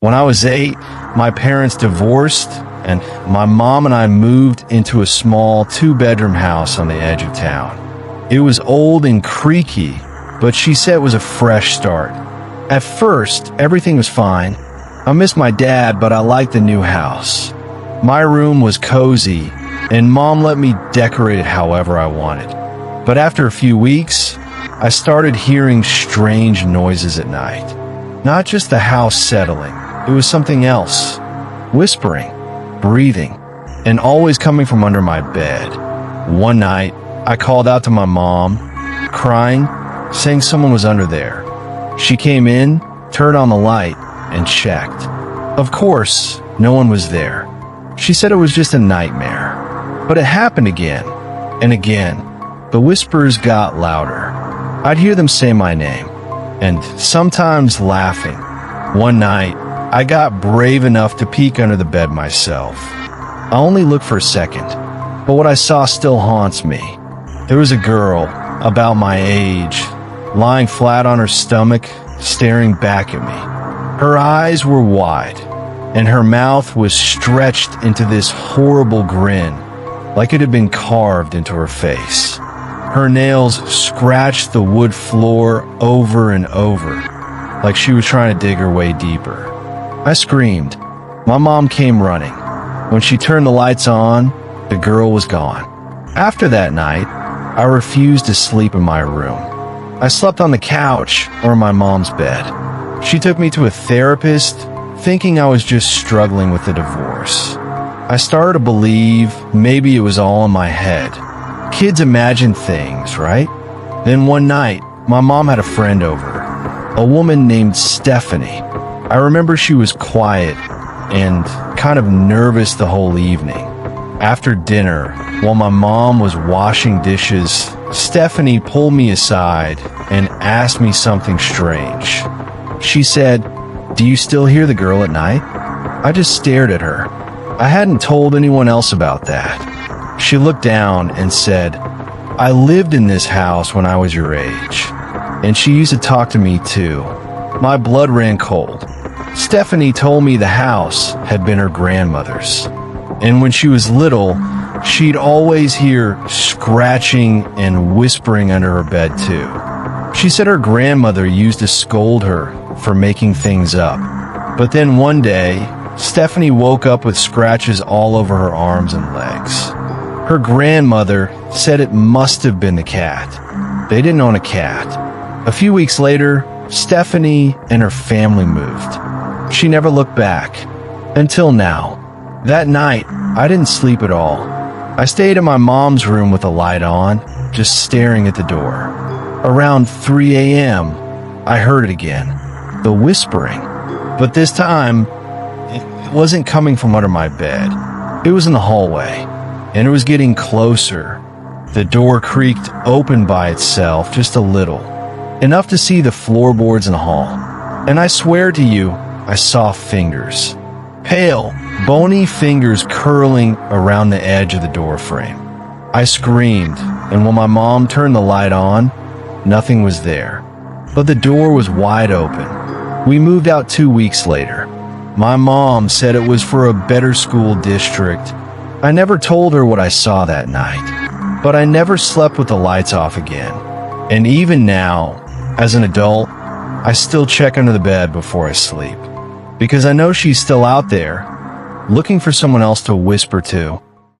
When I was 8, my parents divorced, and my mom and I moved into a small 2-bedroom house on the edge of town. It was old and creaky, but she said it was a fresh start. At first, everything was fine. I missed my dad, but I liked the new house. My room was cozy, and Mom let me decorate it however I wanted. But after a few weeks, I started hearing strange noises at night. Not just the house settling, it was something else. Whispering, breathing, and always coming from under my bed. One night, I called out to my mom, crying, saying someone was under there. She came in, turned on the light, and checked. Of course, no one was there. She said it was just a nightmare. But it happened again and again. The whispers got louder. I'd hear them say my name, and sometimes laughing. One night, I got brave enough to peek under the bed myself. I only looked for a second, but what I saw still haunts me. There was a girl, about my age, lying flat on her stomach, staring back at me. Her eyes were wide, and her mouth was stretched into this horrible grin, like it had been carved into her face. Her nails scratched the wood floor over and over, like she was trying to dig her way deeper. I screamed. My mom came running. When she turned the lights on, the girl was gone. After that night, I refused to sleep in my room. I slept on the couch or in my mom's bed. She took me to a therapist, thinking I was just struggling with the divorce. I started to believe maybe it was all in my head. Kids imagine things, right? Then one night, my mom had a friend over, a woman named Stephanie. I remember she was quiet and kind of nervous the whole evening. After dinner, while my mom was washing dishes, Stephanie pulled me aside and asked me something strange. She said, "Do you still hear the girl at night?" I just stared at her. I hadn't told anyone else about that. She looked down and said, "I lived in this house when I was your age, and she used to talk to me too." My blood ran cold. Stephanie told me the house had been her grandmother's, and when she was little, she'd always hear scratching and whispering under her bed too. She said her grandmother used to scold her for making things up. But then one day, Stephanie woke up with scratches all over her arms and legs. Her grandmother said it must have been the cat. They didn't own a cat. A few weeks later, Stephanie and her family moved. She never looked back. Until now. That night, I didn't sleep at all. I stayed in my mom's room with the light on, just staring at the door. Around 3 a.m., I heard it again. The whispering. But this time, it wasn't coming from under my bed. It was in the hallway, and it was getting closer. The door creaked open by itself just a little, enough to see the floorboards in the hall. And I swear to you, I saw fingers. Pale, bony fingers curling around the edge of the door frame. I screamed, and when my mom turned the light on, nothing was there. But the door was wide open. We moved out 2 weeks later. My mom said it was for a better school district. I never told her what I saw that night, but I never slept with the lights off again. And even now, as an adult, I still check under the bed before I sleep, because I know she's still out there, looking for someone else to whisper to.